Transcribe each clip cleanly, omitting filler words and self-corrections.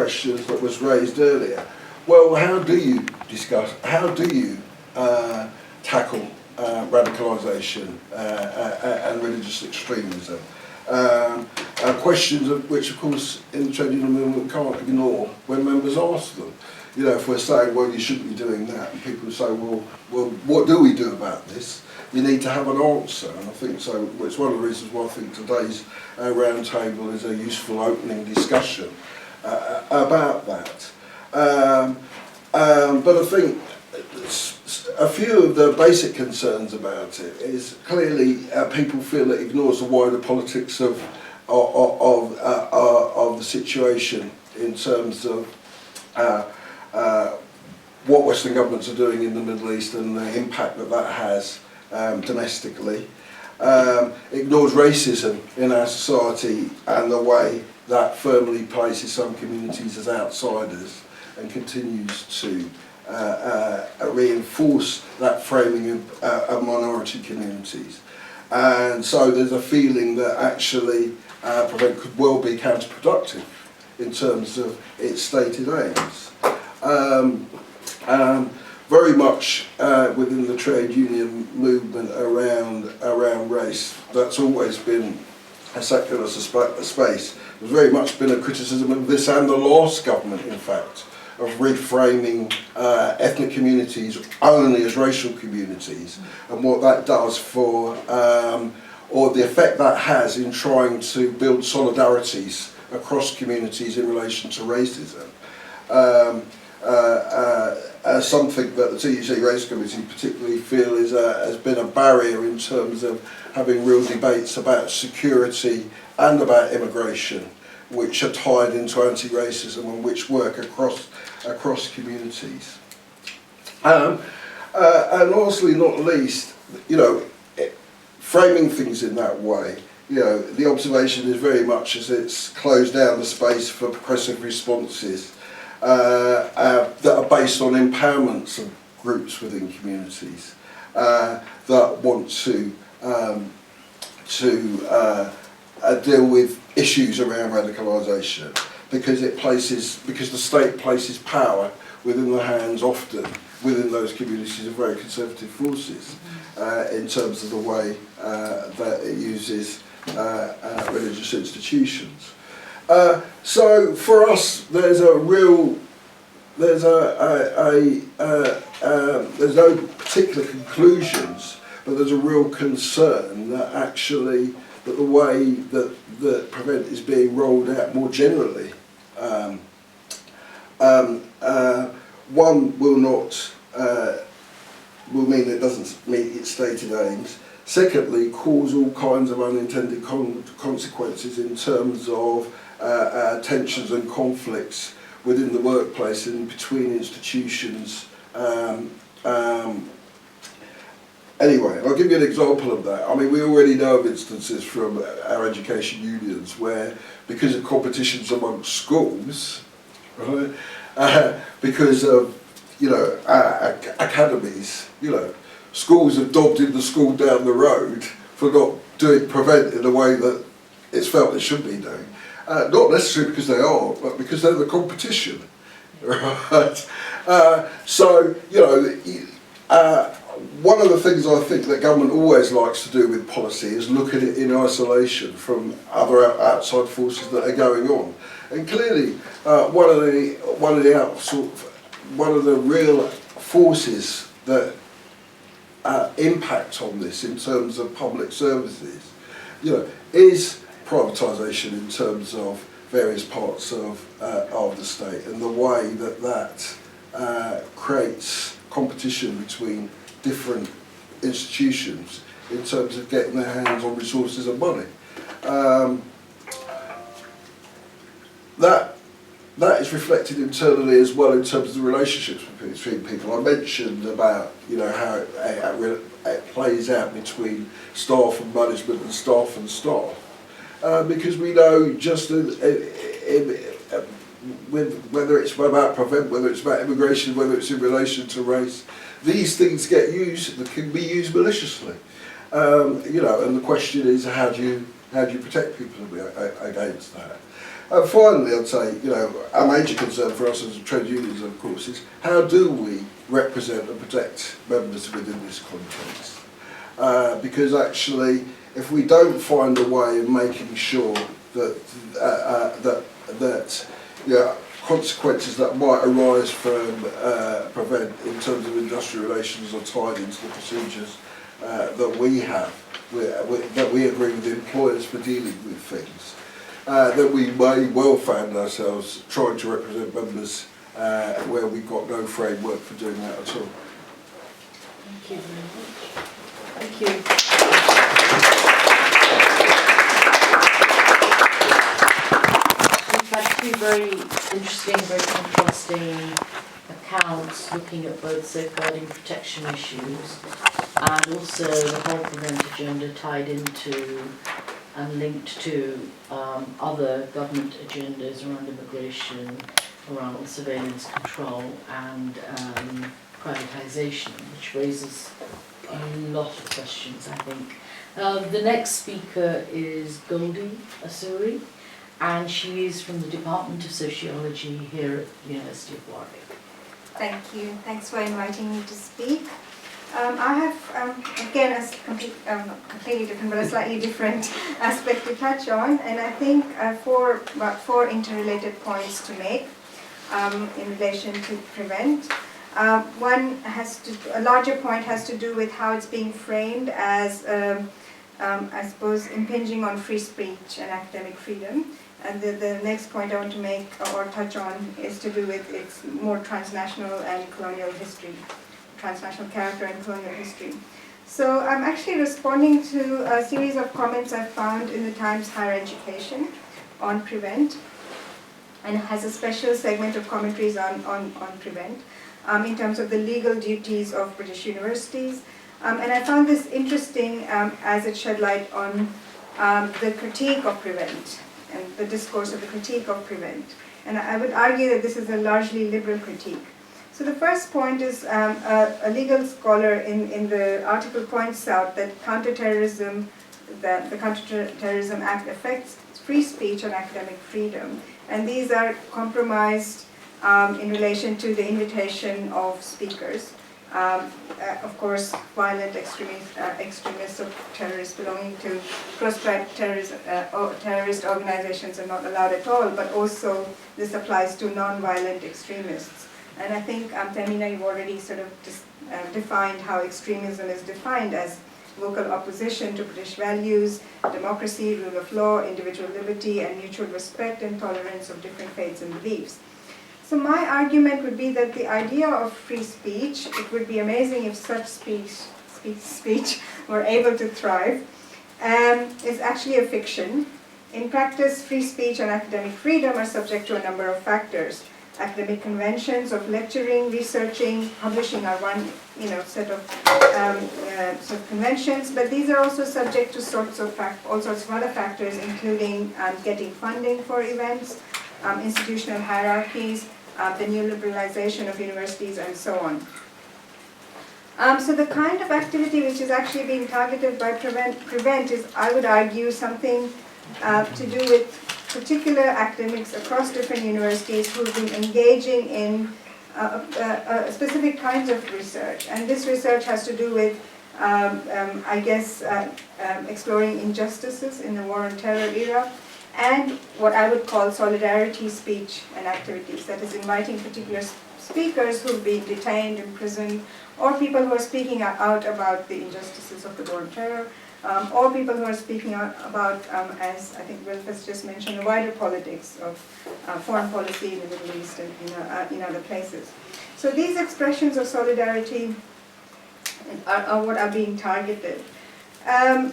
questions that was raised earlier. Well, how do you tackle radicalisation and religious extremism? Questions which, of course, in the trade union movement we can't ignore when members ask them. You know, if we're saying, well, you shouldn't be doing that, and people say, well, what do we do about this? You need to have an answer, and I think so. It's one of the reasons why I think today's roundtable is a useful opening discussion about that. But I think a few of the basic concerns about it is clearly people feel it ignores the wider politics of the situation in terms of what Western governments are doing in the Middle East and the impact that that has domestically. Ignores racism in our society and the way that firmly places some communities as outsiders and continues to reinforce that framing of minority communities. And so there's a feeling that actually Prevent could well be counterproductive in terms of its stated aims. Very much within the trade union movement around race, that's always been a secular space. There's very much been a criticism of this and the last government, in fact, of reframing ethnic communities only as racial communities, and what that does for, or the effect that has in trying to build solidarities across communities in relation to racism. Something that the TUC Race Committee particularly feel is has been a barrier in terms of having real debates about security and about immigration, which are tied into anti-racism and which work across communities. And lastly, not least, you know, framing things in that way, you know, the observation is very much as it's closed down the space for progressive responses that are based on empowerments of groups within communities that want to deal with issues around radicalisation, because the state places power within the hands, often within those communities, of very conservative forces in terms of the way that it uses religious institutions. So for us, there's no particular conclusions, but there's a real concern that actually that the way that Prevent is being rolled out more generally, one will mean it doesn't meet its stated aims. Secondly, cause all kinds of unintended consequences in terms of tensions and conflicts within the workplace and between institutions. Anyway, I'll give you an example of that. I mean, we already know of instances from our education unions where, because of competitions amongst schools, right, because of, you know, academies, you know, schools have dobbed in the school down the road for not doing Prevent in the way that it's felt it should be doing. Not necessarily because they are, but because they're the competition, right? So, you know, one of the things I think that government always likes to do with policy is look at it in isolation from other outside forces that are going on. And clearly, one of the real forces that impact on this in terms of public services, you know, is privatisation in terms of various parts of the state, and the way that creates competition between different institutions in terms of getting their hands on resources and money. That is reflected internally as well in terms of the relationships between people. I mentioned about, you know, how it plays out between staff and management and staff and staff. Because we know just whether it's about Prevent, whether it's about immigration, whether it's in relation to race, these things can be used maliciously. You know, and the question is, how do you protect people against that? And finally, I'd say, a major concern for us as trade unions, of course, is how do we represent and protect members within this context? Because actually, if we don't find a way of making sure that consequences that might arise from prevent in terms of industrial relations are tied into the procedures that we have, that we agree with employers for dealing with things, that we may well find ourselves trying to represent members where we've got no framework for doing that at all. Thank you very much. Thank you. We've had two very interesting, very contrasting accounts looking at both safeguarding protection issues and also the whole prevent agenda tied into and linked to other government agendas around immigration, around surveillance control and privatisation, which raises a lot of questions, I think. The next speaker is Goldie Osuri, and she is from the Department of Sociology here at the University of Warwick. Thank you. Thanks for inviting me to speak. I have, again, not completely different, but a slightly different aspect to touch on, and I think about four interrelated points to make in relation to prevent. One a larger point has to do with how it's being framed as, I suppose, impinging on free speech and academic freedom. And the next point I want to make or touch on is to do with its more transnational and colonial history, transnational character and colonial history. So I'm actually responding to a series of comments I found in the Times Higher Education on prevent, and it has a special segment of commentaries on prevent in terms of the legal duties of British universities. And I found this interesting as it shed light on the critique of prevent and the discourse of the critique of prevent. And I would argue that this is a largely liberal critique. So the first point is a legal scholar in the article points out that counter-terrorism, that the Counter-Terrorism Act affects free speech and academic freedom. And these are compromised in relation to the invitation of speakers. Of course, violent extremists or terrorists belonging to proscribed terrorist organizations are not allowed at all, but also this applies to non-violent extremists. And I think, Tehmina, you've already sort of defined how extremism is defined as vocal opposition to British values, democracy, rule of law, individual liberty, and mutual respect and tolerance of different faiths and beliefs. So my argument would be that the idea of free speech, it would be amazing if such speech were able to thrive, is actually a fiction. In practice, free speech and academic freedom are subject to a number of factors. Academic conventions of lecturing, researching, publishing are one set of conventions, but these are also subject to all sorts of other factors, including getting funding for events, institutional hierarchies, the new liberalization of universities, and so on. So the kind of activity which is actually being targeted by prevent is, I would argue, something to do with particular academics across different universities who've been engaging in specific kinds of research. And this research has to do with, exploring injustices in the war on terror era, and what I would call solidarity speech and activities, that is inviting particular speakers who've been detained, imprisoned, or people who are speaking out about the injustices of the war on terror, or people who are speaking out about, as I think Wilf has just mentioned, the wider politics of foreign policy in the Middle East and in other places. So these expressions of solidarity are what are being targeted. And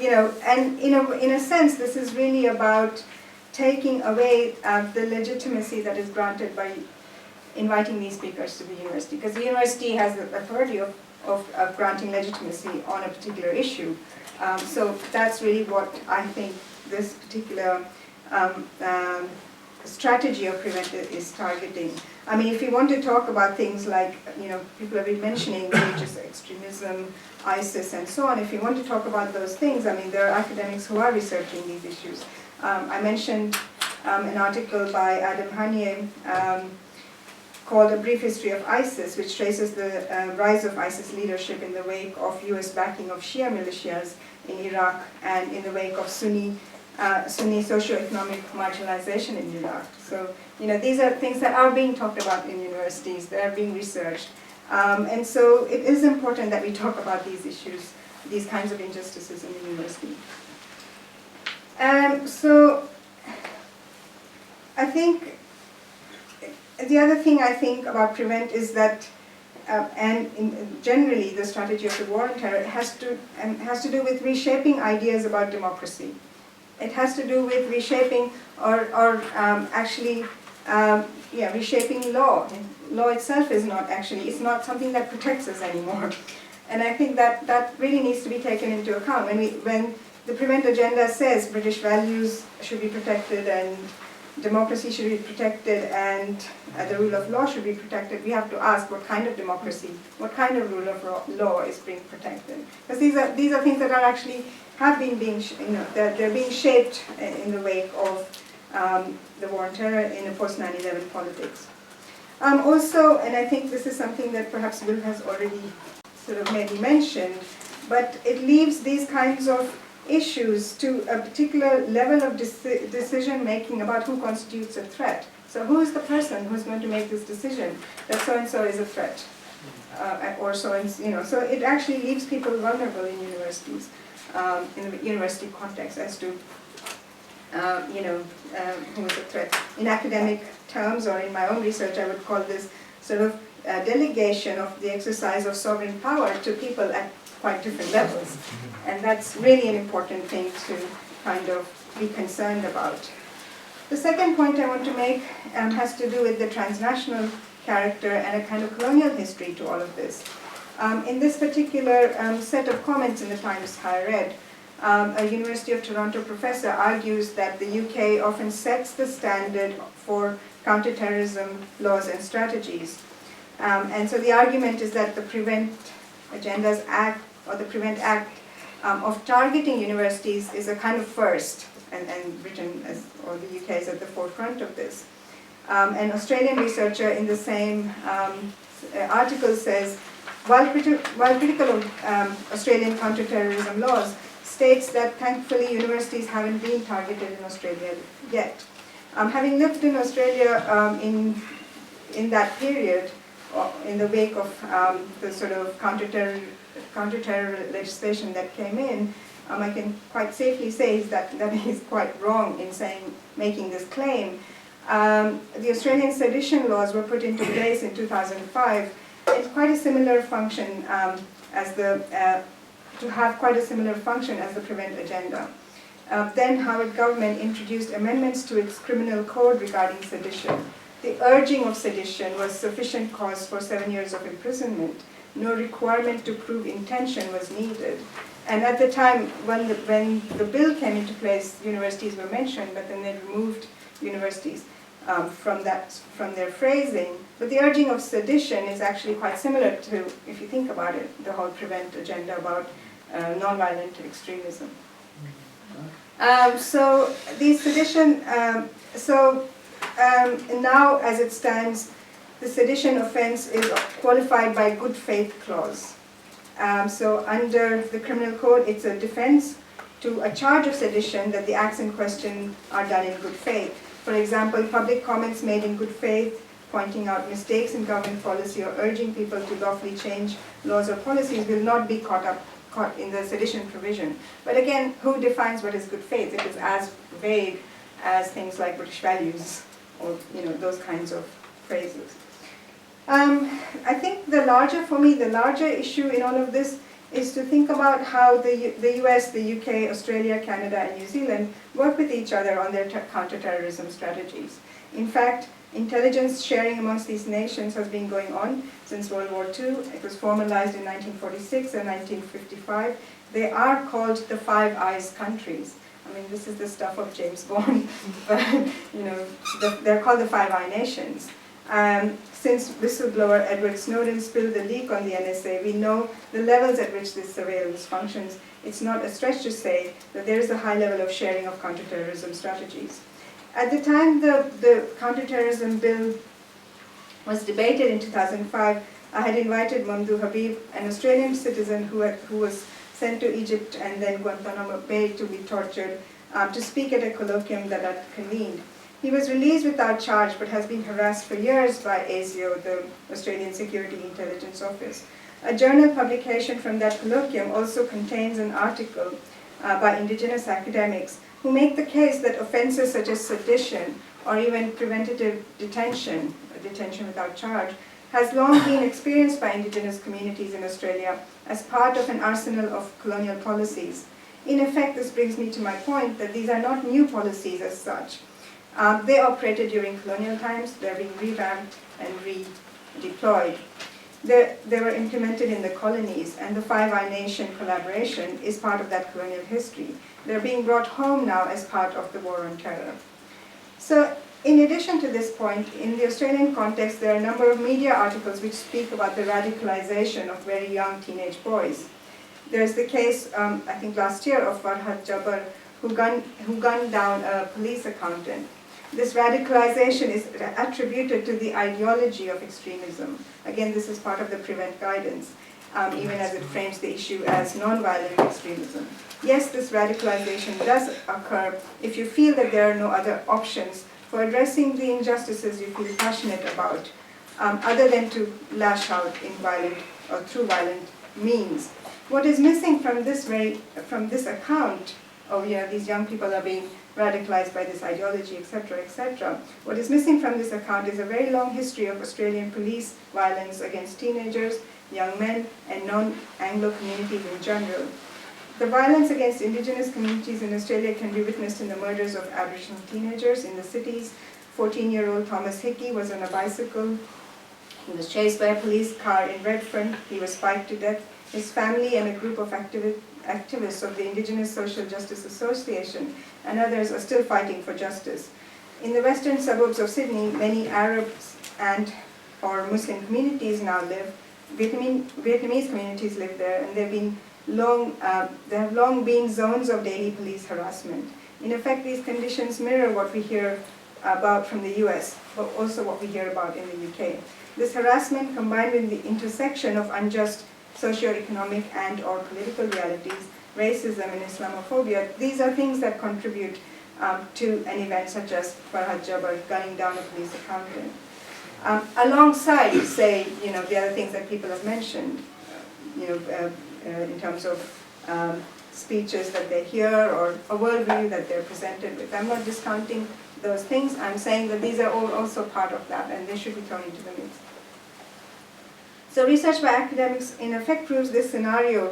in a sense, this is really about taking away the legitimacy that is granted by inviting these speakers to the university, because the university has the authority of granting legitimacy on a particular issue. So that's really what I think this particular strategy of prevent is targeting. I mean, if you want to talk about things like, people have been mentioning religious extremism, ISIS, and so on, if you want to talk about those things, I mean, there are academics who are researching these issues. I mentioned an article by Adam Hanieh called A Brief History of ISIS, which traces the rise of ISIS leadership in the wake of US backing of Shia militias in Iraq and in the wake of Sunni socio-economic marginalization in Iraq. So, these are things that are being talked about in universities, that are being researched. And so it is important that we talk about these issues, these kinds of injustices in the university. So I think the other thing I think about PREVENT is that, generally the strategy of the war on terror has to do with reshaping ideas about democracy. It has to do with reshaping reshaping law. Law itself is not it's not something that protects us anymore. And I think that really needs to be taken into account. When the PREVENT agenda says British values should be protected and democracy should be protected and the rule of law should be protected, we have to ask what kind of democracy, what kind of rule of law is being protected. Because these are things that are actually they're being shaped in the wake of the war on terror in a post 9/11 politics. Also, and I think this is something that perhaps Wilf has already sort of maybe mentioned, but it leaves these kinds of issues to a particular level of decision making about who constitutes a threat. So who is the person who's going to make this decision that so-and-so is a threat? Or so-and-so, so it actually leaves people vulnerable in universities, in the university context as to who is a threat. In academic terms, or in my own research, I would call this sort of delegation of the exercise of sovereign power to people at quite different levels. And that's really an important thing to kind of be concerned about. The second point I want to make has to do with the transnational character and a kind of colonial history to all of this. In this particular set of comments in the Times Higher Ed, a University of Toronto professor argues that the UK often sets the standard for counter-terrorism laws and strategies. And so the argument is that the PREVENT Agendas Act, or the PREVENT Act, of targeting universities is a kind of first, and Britain or the UK is at the forefront of this. An Australian researcher in the same article says, while critical of Australian counter-terrorism laws, states that thankfully universities haven't been targeted in Australia yet. Having lived in Australia in that period, in the wake of the sort of counter-terror legislation that came in, I can quite safely say that he's quite wrong in making this claim. The Australian sedition laws were put into place in 2005. It's quite a similar function to have quite a similar function as the PREVENT agenda. Then Howard government introduced amendments to its criminal code regarding sedition. The urging of sedition was sufficient cause for 7 years of imprisonment. No requirement to prove intention was needed. And at the time when the bill came into place, universities were mentioned, but then they removed universities from their phrasing. But the urging of sedition is actually quite similar to, if you think about it, the whole PREVENT agenda about nonviolent extremism. So these sedition, now as it stands, the sedition offense is qualified by good faith clause. So under the criminal code, it's a defense to a charge of sedition that the acts in question are done in good faith. For example, public comments made in good faith, pointing out mistakes in government policy or urging people to lawfully change laws or policies will not be caught in the sedition provision. But again, who defines what is good faith? It is as vague as things like British values or those kinds of phrases. I think the larger issue in all of this is to think about how the US, the UK, Australia, Canada, and New Zealand work with each other on their counter-terrorism strategies. In fact, intelligence sharing amongst these nations has been going on since World War II. It was formalized in 1946 and 1955. They are called the Five Eyes countries. I mean, this is the stuff of James Bond, but they're called the Five Eye Nations. Since whistleblower Edward Snowden spilled the leak on the NSA, we know the levels at which this surveillance functions. It's not a stretch to say that there is a high level of sharing of counterterrorism strategies. At the time the counterterrorism bill was debated in 2005, I had invited Mamdouh Habib, an Australian citizen who was sent to Egypt and then Guantanamo Bay to be tortured, to speak at a colloquium that I convened. He was released without charge but has been harassed for years by ASIO, the Australian Security Intelligence Office. A journal publication from that colloquium also contains an article by Indigenous academics who make the case that offences such as sedition or even preventative detention, detention without charge, has long been experienced by Indigenous communities in Australia as part of an arsenal of colonial policies. In effect, this brings me to my point that these are not new policies as such. They operated during colonial times, they're being revamped and redeployed. They were implemented in the colonies, and the Five Eye Nation collaboration is part of that colonial history. They're being brought home now as part of the war on terror. So, in addition to this point, in the Australian context, there are a number of media articles which speak about the radicalization of very young teenage boys. There's the case, I think last year, of Warwick who gunned down a police accountant. This radicalization is attributed to the ideology of extremism. Again, this is part of the PREVENT guidance, even as it frames the issue as non-violent extremism. Yes, this radicalization does occur if you feel that there are no other options for addressing the injustices you feel passionate about, other than to lash out in violent or through violent means. What is missing from this account of these young people are being radicalized by this ideology, etc., etc. What is missing from this account is a very long history of Australian police violence against teenagers, young men, and non-Anglo communities in general. The violence against Indigenous communities in Australia can be witnessed in the murders of Aboriginal teenagers in the cities. 14-year-old Thomas Hickey was on a bicycle. He was chased by a police car in Redfern. He was spiked to death. His family and a group of activists of the Indigenous Social Justice Association and others are still fighting for justice. In the western suburbs of Sydney, many Arabs and or Muslim communities now live. Vietnamese communities live there, and there have long been zones of daily police harassment. In effect, these conditions mirror what we hear about from the US, but also what we hear about in the UK. This harassment, combined with the intersection of unjust socio-economic and or political realities, racism and Islamophobia, these are things that contribute to an event such as Farhad Jabbar gunning down a police accountant. Alongside, say, the other things that people have mentioned, in terms of speeches that they hear or a worldview that they're presented with. I'm not discounting those things. I'm saying that these are all also part of that, and they should be thrown into the mix. So research by academics in effect proves this scenario.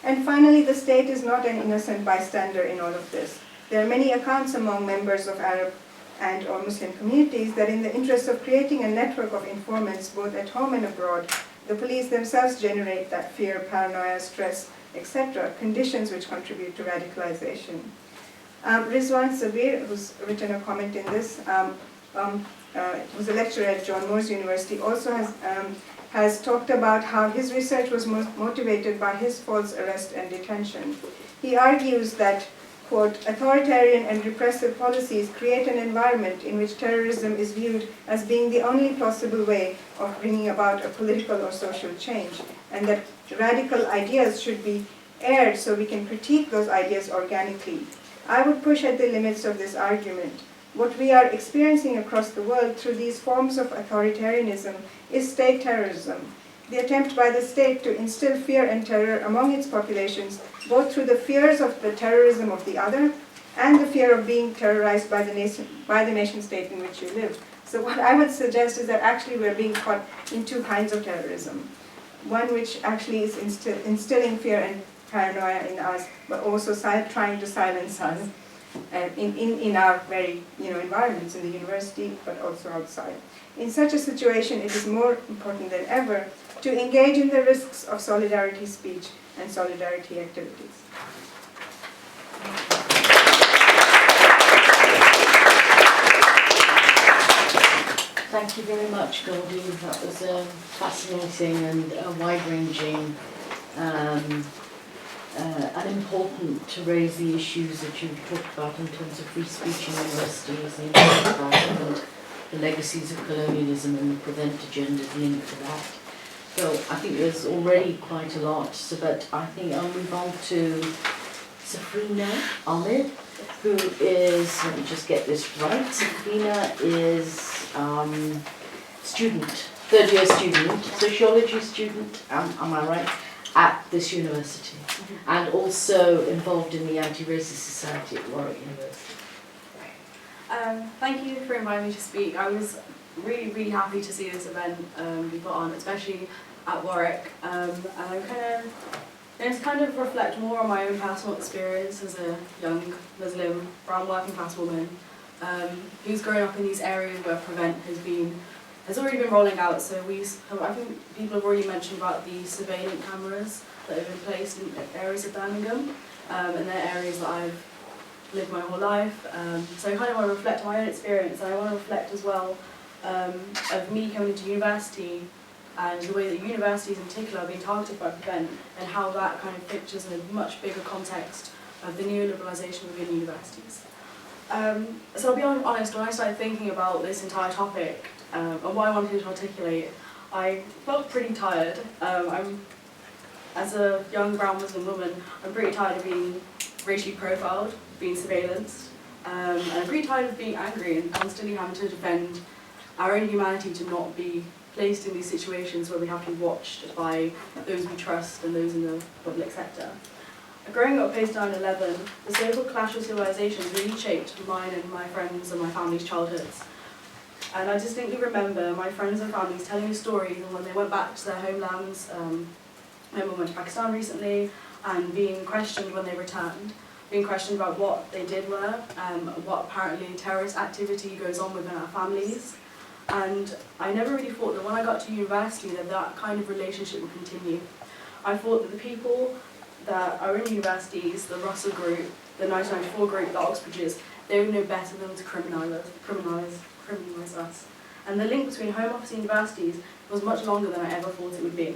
And finally, the state is not an innocent bystander in all of this. There are many accounts among members of Arab and or Muslim communities that in the interest of creating a network of informants both at home and abroad, the police themselves generate that fear, paranoia, stress, etc., conditions which contribute to radicalization. Rizwan Sabir, who's written a comment in this, who's a lecturer at John Moores University, also has talked about how his research was motivated by his false arrest and detention. He argues that, quote, authoritarian and repressive policies create an environment in which terrorism is viewed as being the only possible way of bringing about a political or social change, and that radical ideas should be aired so we can critique those ideas organically. I would push at the limits of this argument. What we are experiencing across the world through these forms of authoritarianism is state terrorism, the attempt by the state to instill fear and terror among its populations, both through the fears of the terrorism of the other and the fear of being terrorized by the nation state in which you live. So what I would suggest is that actually we're being caught in two kinds of terrorism. One which actually is instilling fear and paranoia in us, but also trying to silence us in our very environments, in the university, but also outside. In such a situation, it is more important than ever to engage in the risks of solidarity speech and solidarity activities. Thank you very much, Goldie. That was fascinating and wide-ranging and important to raise the issues that you've talked about in terms of free speech in universities, the impact of that, and the legacies of colonialism and the prevent agenda linked to that. So I think there's already quite a lot, but I think I'll move on to Safrina Ahmed, who is, let me just get this right, Safrina is student, third-year student, sociology student, am I right, at this university, and also involved in the Anti-Racist Society at Warwick University. Thank you for inviting me to speak. I was really happy to see this event be put on, especially at Warwick, and I'm kind of reflect more on my own personal experience as a young Muslim, brown working class woman who's grown up in these areas where Prevent has already been rolling out. So I think people have already mentioned about the surveillance cameras that have been placed in areas of Birmingham, and they're areas that I've lived my whole life. So I kind of want to reflect on my own experience, and I want to reflect as well of me coming into university and the way that universities in particular are being targeted by Prevent, and how that kind of pictures in a much bigger context of the neoliberalisation within universities. So I'll be honest, when I started thinking about this entire topic and what I wanted to articulate, I felt pretty tired. As a young brown Muslim woman, I'm pretty tired of being racially profiled, being surveillanced, and I'm pretty tired of being angry and constantly having to defend our own humanity to not be placed in these situations where we have to be watched by those we trust and those in the public sector. Growing up post 9/11, the so-called clash of civilizations really shaped mine and my friends and my family's childhoods. And I distinctly remember my friends and families telling me stories and when they went back to their homelands. My mum went to Pakistan recently, and being questioned when they returned, being questioned about what they did were, what apparently terrorist activity goes on within our families. And I never really thought that when I got to university that kind of relationship would continue. I thought that the people that are in universities, the Russell group, the 1994 group, the Oxbridges, they would know better than to criminalise us. And the link between Home Office and universities was much longer than I ever thought it would be.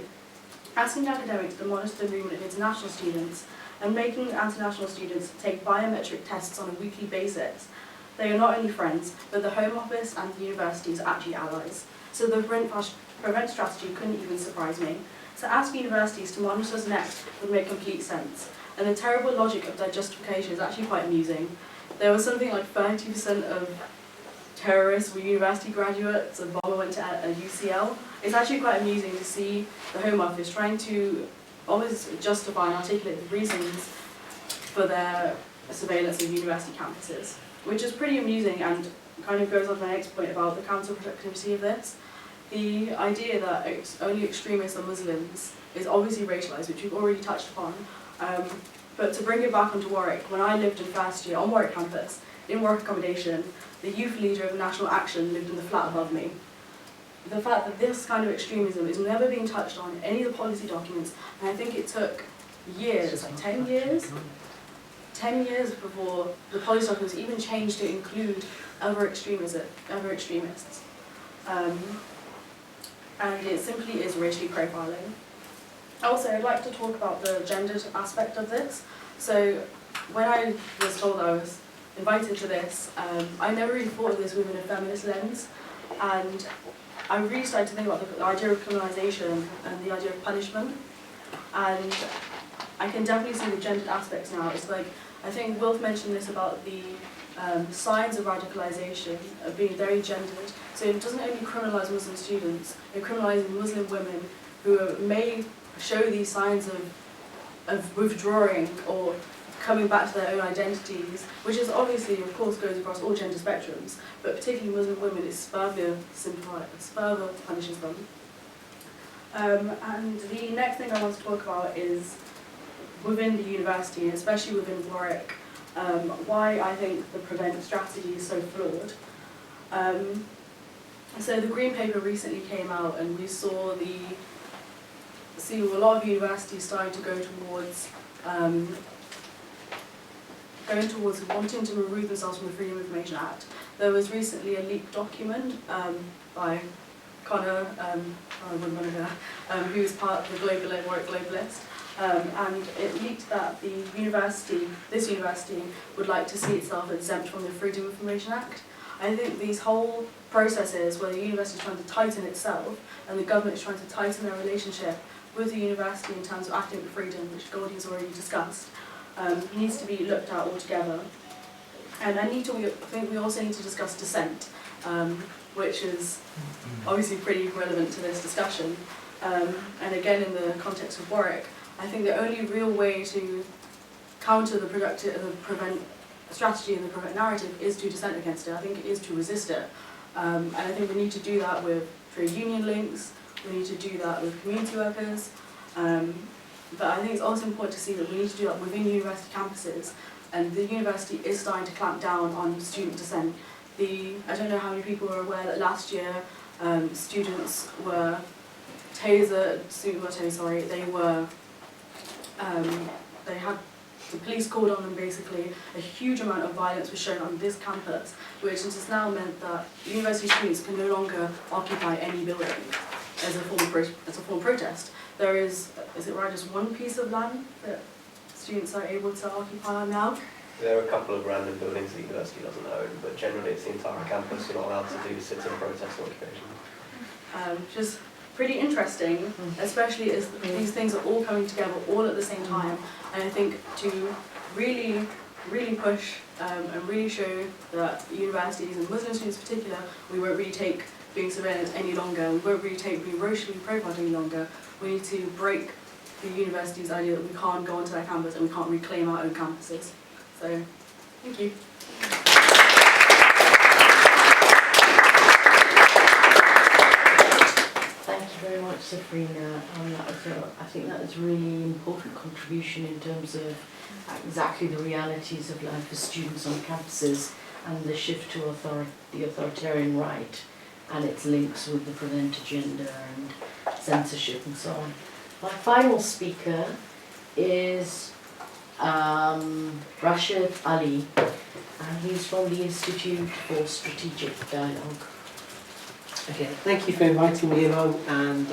Asking academics to monitor the movement of international students and making international students take biometric tests on a weekly basis, they are not only friends, but the Home Office and the universities are actually allies. So the prevent strategy couldn't even surprise me. So ask universities to monitor us next would make complete sense. And the terrible logic of their justification is actually quite amusing. There was something like 30% of terrorists were university graduates, and Obama went to UCL. It's actually quite amusing to see the Home Office trying to always justify and articulate the reasons for their surveillance of university campuses, which is pretty amusing and kind of goes on to my next point about the counterproductivity of this. The idea that only extremists are Muslims is obviously racialised, which we've already touched upon. But to bring it back onto Warwick, when I lived in first year on Warwick campus, in Warwick accommodation, the youth leader of National Action lived in the flat above me. The fact that this kind of extremism is never being touched on in any of the policy documents, and I think it took years, like 10 years before the policy documents even changed to include other extremists. And it simply is racially profiling. Also, I'd like to talk about the gendered aspect of this. So when I was told I was invited to this, I never really thought of this within a feminist lens, and I really started to think about the idea of criminalisation and the idea of punishment. And I can definitely see the gendered aspects now. It's like, I think Wilf mentioned this about the signs of radicalisation of being very gendered. So it doesn't only criminalise Muslim students, it criminalises Muslim women who may show these signs of withdrawing or coming back to their own identities, which is obviously, of course, goes across all gender spectrums, but particularly Muslim women, it further punishes them. And the next thing I want to talk about is within the university, especially within Warwick, why I think the prevent strategy is so flawed. So the Green Paper recently came out, and we saw a lot of universities starting to go towards wanting to remove themselves from the Freedom of Information Act. There was recently a leaked document by Connor, I wouldn't want to know, who is part of the Warwick Globalist. And it leaked that this university would like to see itself exempt from the Freedom of Information Act. I think these whole processes where the university is trying to tighten itself and the government is trying to tighten their relationship with the university in terms of academic freedom, which Goldie has already discussed, needs to be looked at altogether. And I think we also need to discuss dissent, which is obviously pretty relevant to this discussion. And again, in the context of Warwick, I think the only real way to counter the prevent strategy and the prevent narrative is to dissent against it. I think it is to resist it. And I think we need to do that with trade union links, we need to do that with community workers, but I think it's also important to see that we need to do that within university campuses, and the university is starting to clamp down on student dissent. I don't know how many people are aware that last year students were tasered, they had the police called on them basically. A huge amount of violence was shown on this campus, which has now meant that university students can no longer occupy any building as a form of protest. There is it right, just one piece of land that students are able to occupy now? There are a couple of random buildings the university doesn't own, but generally it's the entire campus. You're not allowed to do sit-in protest or occupation. Which is pretty interesting, especially as these things are all coming together all at the same time. And I think to really push and really show that universities and Muslim students in particular, we won't really take being surveilled any longer, we won't really take being racially profiled any longer. We need to break the university's idea that we can't go onto their campus and we can't reclaim our own campuses. So, thank you. Thank you very much, Safrina. I think that was a really important contribution in terms of exactly the realities of life for students on campuses and the shift to the authoritarian right and its links with the prevent agenda and censorship and so on. My final speaker is Rashad Ali, and he's from the Institute for Strategic Dialogue. Okay, thank you for inviting me along, and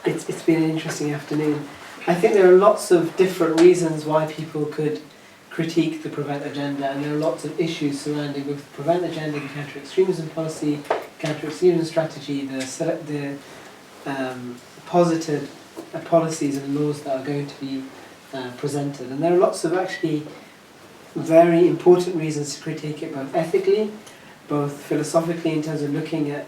it's been an interesting afternoon. I think there are lots of different reasons why people could critique the prevent agenda, and there are lots of issues surrounding both the prevent agenda, the counter-extremism policy, counter-extremism strategy, the posited policies and laws that are going to be presented. And there are lots of actually very important reasons to critique it, both ethically, both philosophically, in terms of looking at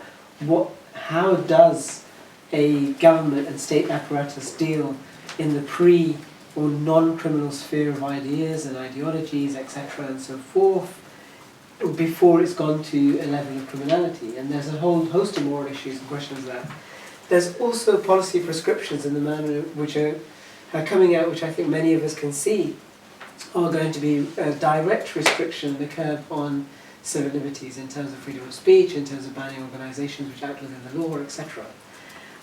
how does a government and state apparatus deal in the pre or non-criminal sphere of ideas and ideologies, etc. and so forth, before it's gone to a level of criminality. And there's a whole host of moral issues and questions there. There's also policy prescriptions in the manner which are coming out, which I think many of us can see are going to be a direct restriction, the curb on civil liberties in terms of freedom of speech, in terms of banning organisations which act within the law, etc.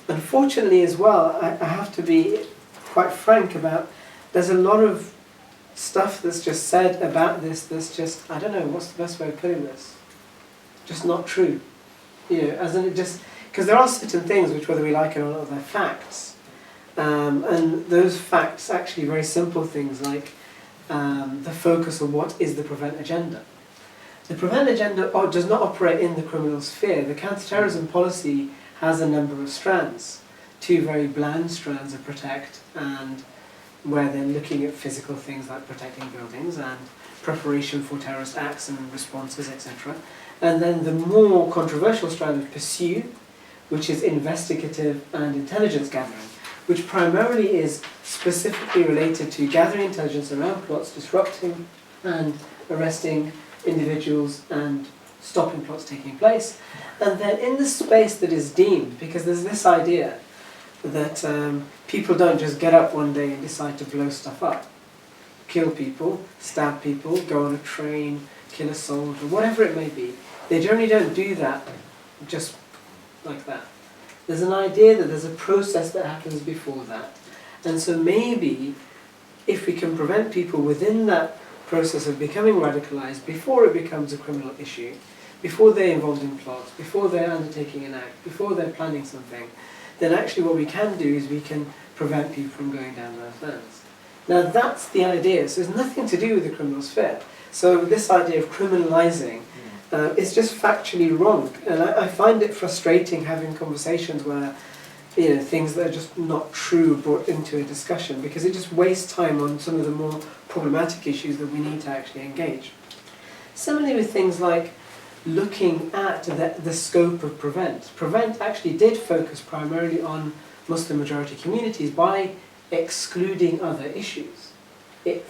Unfortunately as well, I have to be quite frank about, there's a lot of stuff that's just said about this that's just, I don't know, what's the best way of putting this? Just not true. You know, as in it just, because there are certain things which, whether we like it or not, they're facts. And those facts, actually very simple things like the focus on what is the prevent agenda. The prevent agenda does not operate in the criminal sphere. The counter-terrorism policy has a number of strands. Two very bland strands of protect, and where they're looking at physical things like protecting buildings and preparation for terrorist acts and responses, etc. And then the more controversial strand of pursue, which is investigative and intelligence gathering, which primarily is specifically related to gathering intelligence around plots, disrupting and arresting individuals and stopping plots taking place. And then in the space that is deemed, because there's this idea that people don't just get up one day and decide to blow stuff up, kill people, stab people, go on a train, kill a soldier, whatever it may be. They generally don't do that just like that. There's an idea that there's a process that happens before that. And so maybe if we can prevent people within that process of becoming radicalised before it becomes a criminal issue, before they're involved in plots, before they're undertaking an act, before they're planning something, then actually what we can do is we can prevent people from going down those lands. Now that's the idea, so it's nothing to do with the criminal sphere. So this idea of criminalising is just factually wrong, and I find it frustrating having conversations where things that are just not true are brought into a discussion, because it just wastes time on some of the more problematic issues that we need to actually engage. Similarly with things like looking at the scope of Prevent. Prevent actually did focus primarily on Muslim majority communities by excluding other issues. It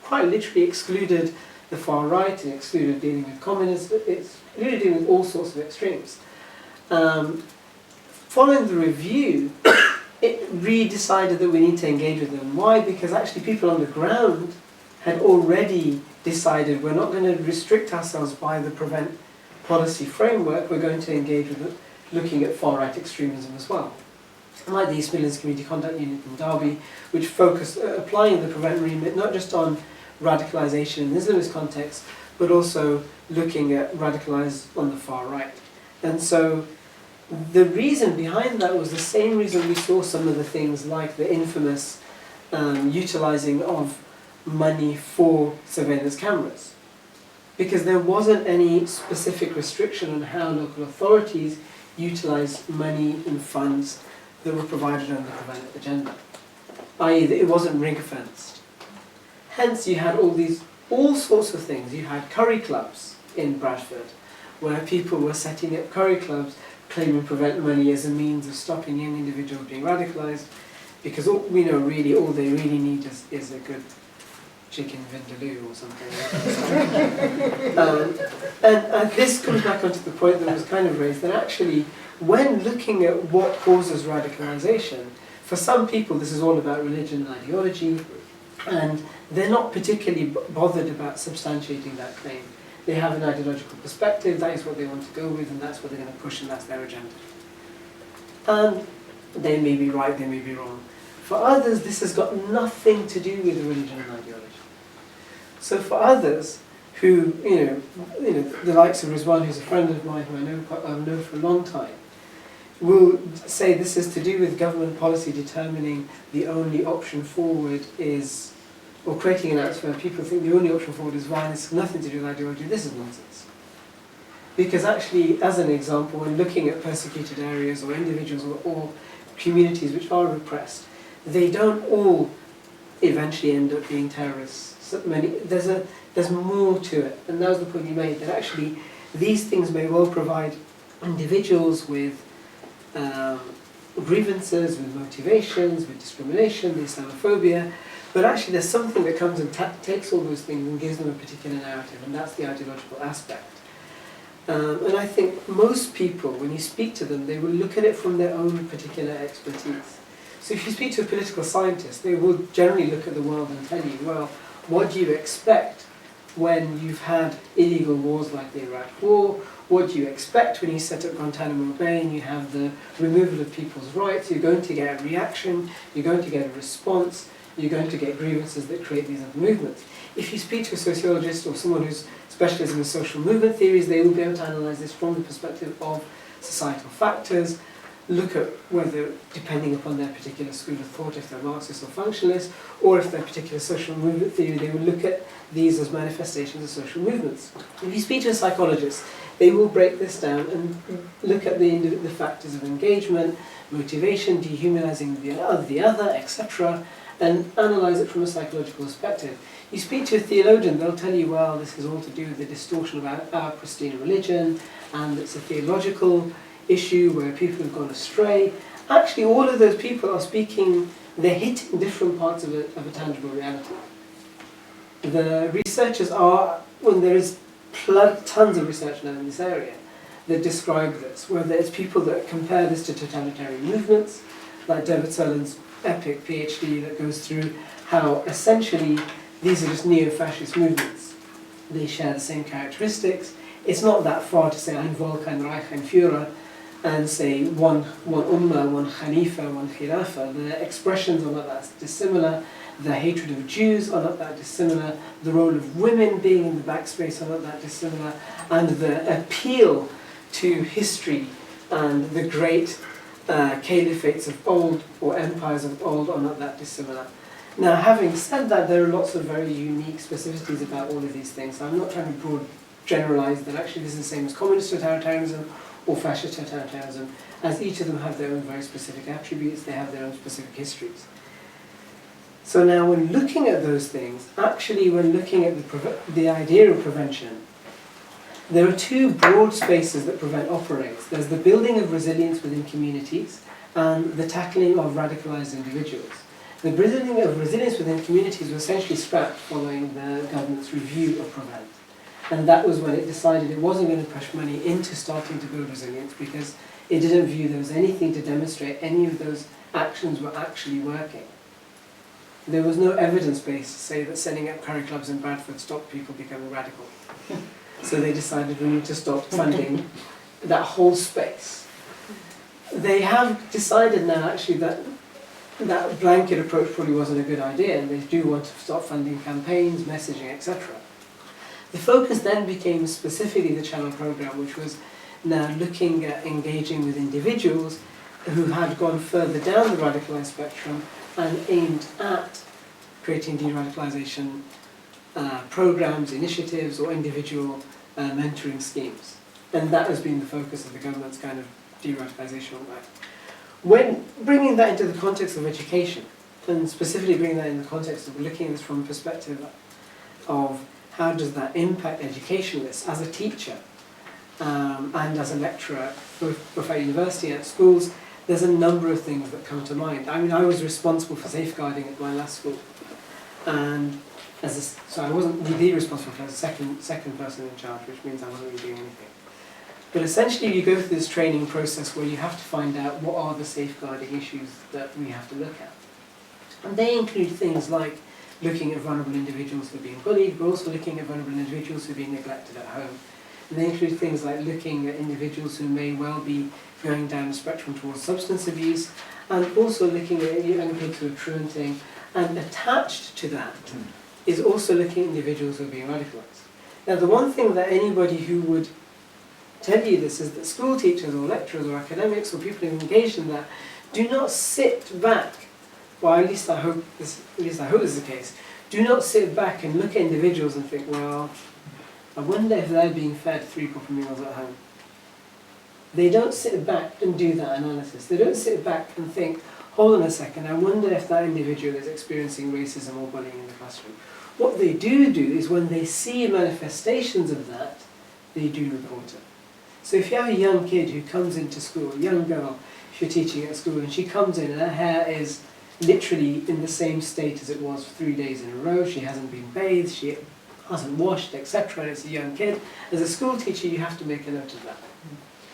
quite literally excluded the far right, and excluded dealing with communism, it excluded dealing with all sorts of extremes. Following the review, it re-decided that we need to engage with them. Why? Because actually people on the ground had already decided we're not going to restrict ourselves by the Prevent policy framework, we're going to engage with it, looking at far-right extremism as well. Like the East Midlands Community Contact Unit in Derby, which focused applying the Prevent remit not just on radicalisation in the Islamist context, but also looking at radicalised on the far right. And so the reason behind that was the same reason we saw some of the things like the infamous utilising of money for surveillance cameras. Because there wasn't any specific restriction on how local authorities utilise money and funds that were provided under the Prevent agenda, i.e. that it wasn't ring-fenced. Hence you had all sorts of things. You had curry clubs in Bradford, where people were setting up curry clubs claiming Prevent money as a means of stopping young individuals being radicalised, because all they really need is a good chicken vindaloo or something. And this comes back onto the point that was kind of raised, that actually when looking at what causes radicalisation, for some people this is all about religion and ideology, and they're not particularly bothered about substantiating that claim. They have an ideological perspective, that is what they want to go with, and that's what they're going to push, and that's their agenda. And they may be right, they may be wrong. For others, this has got nothing to do with religion and ideology. So for others, who, the likes of Rizwan, who's a friend of mine who I've known for a long time, will say this is to do with government policy determining the only option forward is, or creating an atmosphere where people think the only option forward is violence, it's nothing to do with ideology. This is nonsense. Because actually, as an example, when looking at persecuted areas or individuals or communities which are repressed, they don't all eventually end up being terrorists. So there's more to it, and that was the point you made, that actually these things may well provide individuals with grievances, with motivations, with discrimination, with Islamophobia, but actually there's something that comes and takes all those things and gives them a particular narrative, and that's the ideological aspect. And I think most people, when you speak to them, they will look at it from their own particular expertise. So if you speak to a political scientist, they will generally look at the world and tell you, well, what do you expect when you've had illegal wars like the Iraq War? What do you expect when you set up Guantanamo Bay and you have the removal of people's rights? You're going to get a reaction, you're going to get a response, you're going to get grievances that create these other movements. If you speak to a sociologist or someone who's specialist in social movement theories, they will be able to analyse this from the perspective of societal factors, look at whether, depending upon their particular school of thought, if they're Marxist or functionalist, or if they're particular social movement theory, they will look at these as manifestations of social movements. If you speak to a psychologist, they will break this down and look at the factors of engagement, motivation, dehumanizing the other, etc., and analyse it from a psychological perspective. You speak to a theologian, they'll tell you, well, this is all to do with the distortion of our pristine religion, and it's a theological issue where people have gone astray. Actually, all of those people are speaking, they're hitting different parts of a tangible reality. The researchers are, when there is tons of research now in this area that describe this, whether it's people that compare this to totalitarian movements, like David Sullivan's epic PhD that goes through how essentially these are just neo-fascist movements. They share the same characteristics. It's not that far to say ein Volk, ein Reich, ein Führer. and say one ummah, one khalifa, one khilafah, the expressions are not that dissimilar, the hatred of Jews are not that dissimilar, the role of women being in the backspace are not that dissimilar, and the appeal to history and the great caliphates of old or empires of old are not that dissimilar. Now, having said that, there are lots of very unique specificities about all of these things. So I'm not trying to broad generalize that actually this is the same as communist totalitarianism or fascist totalitarianism, as each of them have their own very specific attributes, they have their own specific histories. So now when looking at those things, actually when looking at the idea of prevention, there are two broad spaces that prevent operates. There's the building of resilience within communities and the tackling of radicalized individuals. The building of resilience within communities was essentially scrapped following the government's review of Prevent. And that was when it decided it wasn't going to push money into starting to build resilience because it didn't view there was anything to demonstrate any of those actions were actually working. There was no evidence base to say that setting up curry clubs in Bradford stopped people becoming radical. So they decided we need to stop funding that whole space. They have decided now actually that that blanket approach probably wasn't a good idea, and they do want to start funding campaigns, messaging, etc. The focus then became specifically the Channel programme, which was now looking at engaging with individuals who had gone further down the radicalised spectrum and aimed at creating de-radicalisation programmes, initiatives, or individual mentoring schemes. And that has been the focus of the government's kind of de-radicalisation work. When bringing that into the context of education, and specifically bringing that in the context of looking at this from a perspective of how does that impact educationalists as a teacher and as a lecturer, both at university and at schools, there's a number of things that come to mind. I mean, I was responsible for safeguarding at my last school, and so I wasn't really responsible for as a second person in charge, which means I wasn't really doing anything. But essentially you go through this training process where you have to find out what are the safeguarding issues that we have to look at. And they include things like looking at vulnerable individuals who are being bullied, but also looking at vulnerable individuals who are being neglected at home. And they include things like looking at individuals who may well be going down the spectrum towards substance abuse, and also looking at young kids who are truanting. And attached to that is also looking at individuals who are being radicalised. Now, the one thing that anybody who would tell you this is that school teachers or lecturers or academics or people who are engaged in that do not sit back, well, at least I hope this is the case, do not sit back and look at individuals and think, well, I wonder if they're being fed 3 proper meals at home. They don't sit back and do that analysis. They don't sit back and think, hold on a second, I wonder if that individual is experiencing racism or bullying in the classroom. What they do is when they see manifestations of that, they do report it. So if you have a young kid who comes into school, a young girl, if you're teaching at school, and she comes in and her hair is literally in the same state as it was for 3 days in a row, she hasn't been bathed, she hasn't washed, etc., and it's a young kid, as a school teacher you have to make a note of that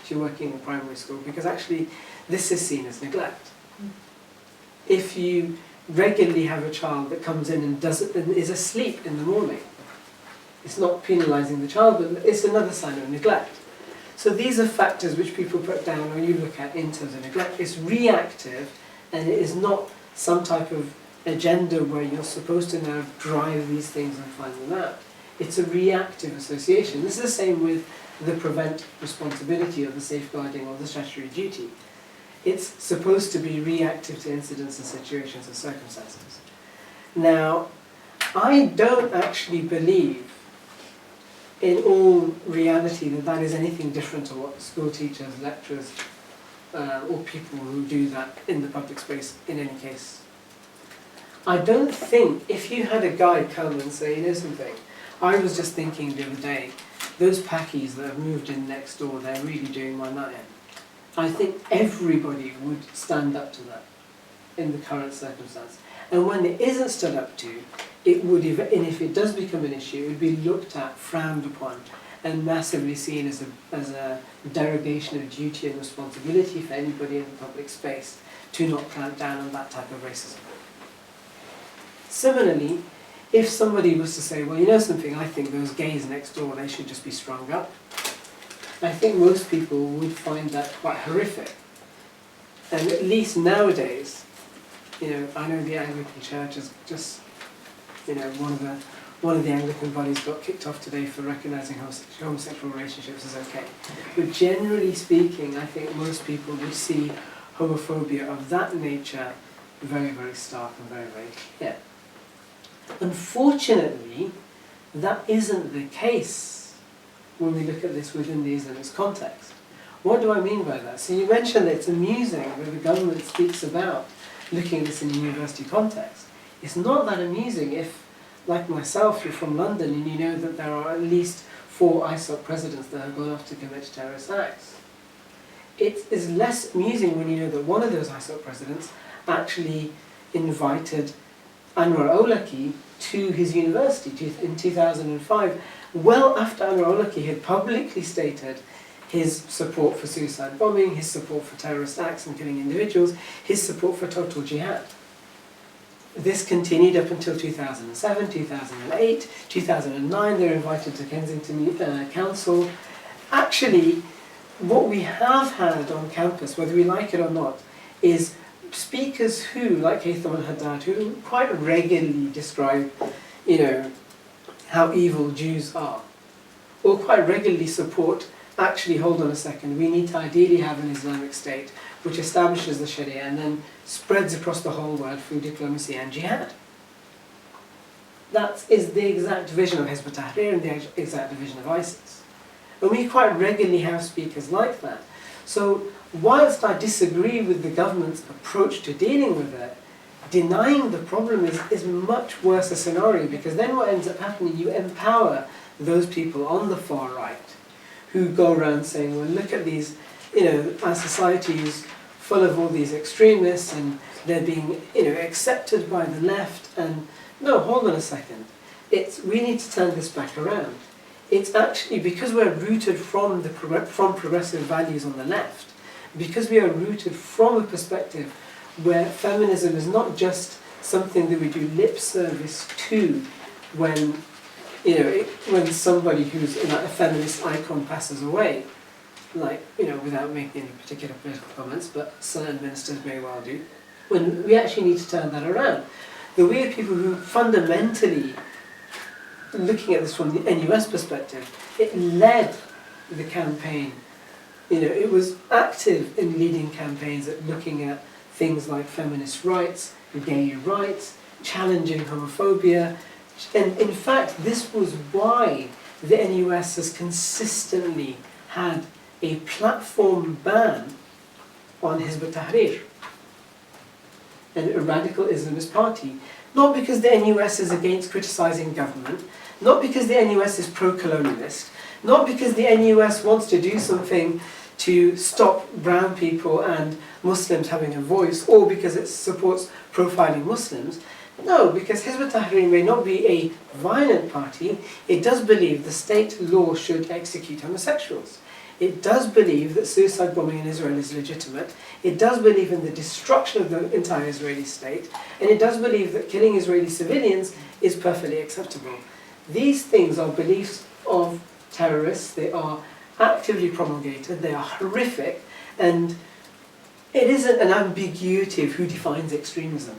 if you're working in primary school, because actually this is seen as neglect. If you regularly have a child that comes in and is asleep in the morning, it's not penalising the child, but it's another sign of neglect. So these are factors which people put down when you look at in terms of neglect. It's reactive, and it is not some type of agenda where you're supposed to now drive these things and find them out. It's a reactive association. This is the same with the prevent responsibility or the safeguarding or the statutory duty. It's supposed to be reactive to incidents and situations and circumstances. Now, I don't actually believe in all reality that is anything different to what school teachers, lecturers, or people who do that in the public space in any case. I don't think if you had a guy come and say, you know something, I was just thinking the other day, those packies that have moved in next door, they're really doing my nut in. I think everybody would stand up to that in the current circumstance. And when it isn't stood up to, it would, and if it does become an issue, it would be looked at, frowned upon, and massively seen as a derogation of duty and responsibility for anybody in the public space to not clamp down on that type of racism. Similarly, if somebody was to say, well, you know something, I think those gays next door, they should just be strung up, I think most people would find that quite horrific. And at least nowadays, you know, I know the Anglican Church is just, you know, one of the Anglican bodies got kicked off today for recognising homosexual relationships as okay. But generally speaking, I think most people would see homophobia of that nature very, very stark and very, very clear. Unfortunately, that isn't the case when we look at this within the Islamist context. What do I mean by that? So you mentioned that it's amusing that the government speaks about looking at this in a university context. It's not that amusing if, like myself, you're from London and you know that there are at least 4 ISOC presidents that have gone off to commit terrorist acts. It is less amusing when you know that one of those ISOC presidents actually invited Anwar Awlaki to his university in 2005, well after Anwar Awlaki had publicly stated his support for suicide bombing, his support for terrorist acts and killing individuals, his support for total jihad. This continued up until 2007, 2008, 2009, they were invited to Kensington Council. Actually, what we have had on campus, whether we like it or not, is speakers who, like Hicham and Haddad, who quite regularly describe, you know, how evil Jews are, or quite regularly support, actually, hold on a second, we need to ideally have an Islamic State which establishes the Sharia and then spreads across the whole world through diplomacy and jihad. That is the exact vision of Hizb ut-Tahrir and the exact vision of ISIS. And we quite regularly have speakers like that. So whilst I disagree with the government's approach to dealing with it, denying the problem is much worse a scenario, because then what ends up happening, you empower those people on the far right who go around saying, well, look at these, you know, our society is full of all these extremists and they're being, you know, accepted by the left. And no, hold on a second. We need to turn this back around. It's actually because we're rooted from progressive values on the left, because we are rooted from a perspective where feminism is not just something that we do lip service to when, you know, when somebody who's a feminist icon passes away, like, you know, without making any particular political comments, but certain ministers may well do, when we actually need to turn that around. The weird people who fundamentally, looking at this from the NUS perspective, it led the campaign. You know, it was active in leading campaigns at looking at things like feminist rights, gay rights, challenging homophobia. And in fact, this was why the NUS has consistently had a platform ban on Hizb ut-Tahrir, a radical Islamist party. Not because the NUS is against criticising government, not because the NUS is pro-colonialist, not because the NUS wants to do something to stop brown people and Muslims having a voice, or because it supports profiling Muslims. No, because Hizb ut-Tahrir may not be a violent party, it does believe the state law should execute homosexuals. It does believe that suicide bombing in Israel is legitimate. It does believe in the destruction of the entire Israeli state. And it does believe that killing Israeli civilians is perfectly acceptable. These things are beliefs of terrorists. They are actively promulgated. They are horrific. And it isn't an ambiguity of who defines extremism.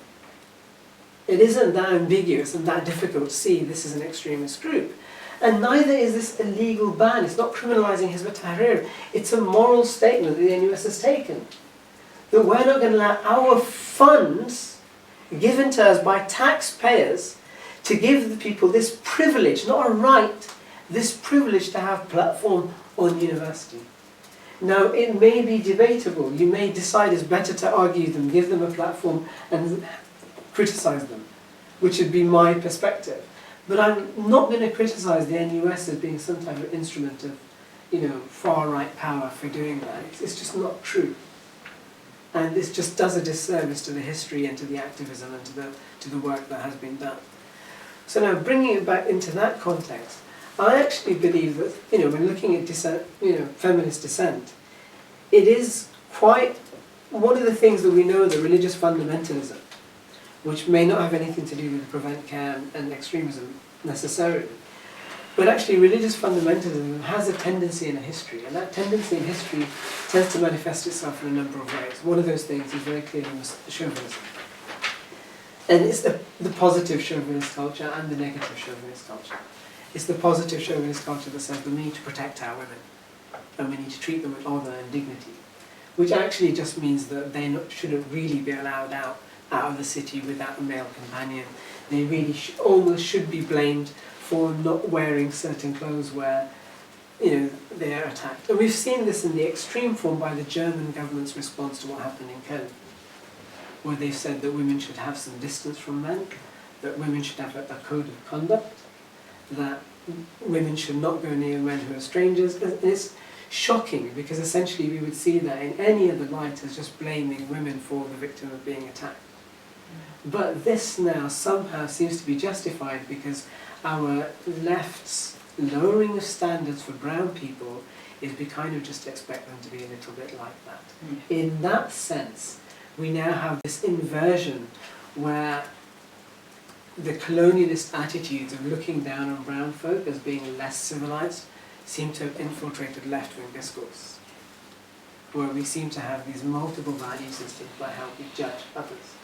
It isn't that ambiguous and that difficult to see this is an extremist group. And neither is this a legal ban. It's not criminalising Hizb ut-Tahrir. It's a moral statement that the NUS has taken. That we're not going to allow our funds given to us by taxpayers to give the people this privilege, not a right, this privilege to have platform on university. Now, it may be debatable. You may decide it's better to argue them, give them a platform and criticise them, which would be my perspective. But I'm not going to criticise the NUS as being some type of instrument of, you know, far-right power for doing that. It's just not true. And this just does a disservice to the history and to the activism and to the work that has been done. So now, bringing it back into that context, I actually believe that, you know, when looking at dissent, you know, feminist dissent, it is quite one of the things that we know, that religious fundamentalism, which may not have anything to do with prevent care and extremism necessarily, But actually religious fundamentalism has a tendency in a history, and that tendency in history tends to manifest itself in a number of ways. One of those things is very clearly chauvinism. And it's the positive chauvinist culture and the negative chauvinist culture. It's the positive chauvinist culture that says we need to protect our women, and we need to treat them with honour and dignity, which actually just means that they shouldn't really be allowed out of the city without a male companion. They really almost should be blamed for not wearing certain clothes where, they are attacked. And we've seen this in the extreme form by the German government's response to what happened in Köln, where they've said that women should have some distance from men, that women should have a code of conduct, that women should not go near men who are strangers. And it's shocking, because essentially we would see that in any other light as just blaming women for the victim of being attacked. But this now somehow seems to be justified because our left's lowering of standards for brown people is we kind of just expect them to be a little bit like that. In that sense, we now have this inversion where the colonialist attitudes of looking down on brown folk as being less civilized seem to have infiltrated left-wing discourse, where we seem to have these multiple value systems by how we judge others.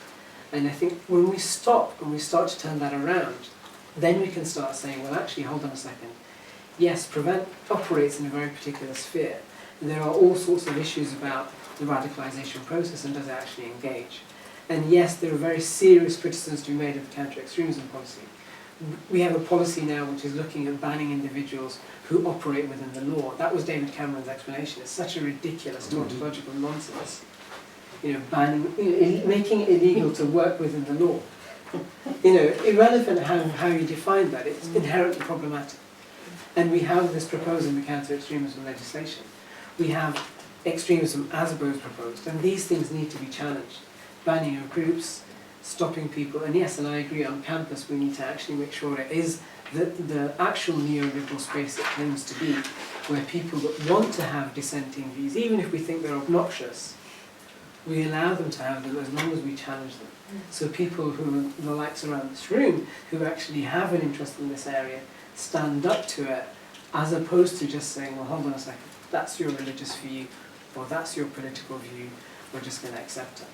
And I think when we start to turn that around, then we can start saying, well, actually, hold on a second. Yes, Prevent operates in a very particular sphere. There are all sorts of issues about the radicalisation process and does it actually engage. And yes, there are very serious criticisms to be made of the counter-extremism policy. We have a policy now which is looking at banning individuals who operate within the law. That was David Cameron's explanation. It's such a ridiculous tautological nonsense. Banning, making it illegal to work within the law. Irrelevant how you define that, it's inherently problematic. And we have this proposed in the counter-extremism legislation. We have extremism as both proposed, and these things need to be challenged. Banning of groups, stopping people, and yes, and I agree, on campus we need to actually make sure it is the actual neoliberal space it claims to be, where people that want to have dissenting views, even if we think they're obnoxious, we allow them to have them as long as we challenge them. So people who, the likes around this room, who actually have an interest in this area, stand up to it, as opposed to just saying, well, hold on a second, that's your religious view, or that's your political view, we're just going to accept it.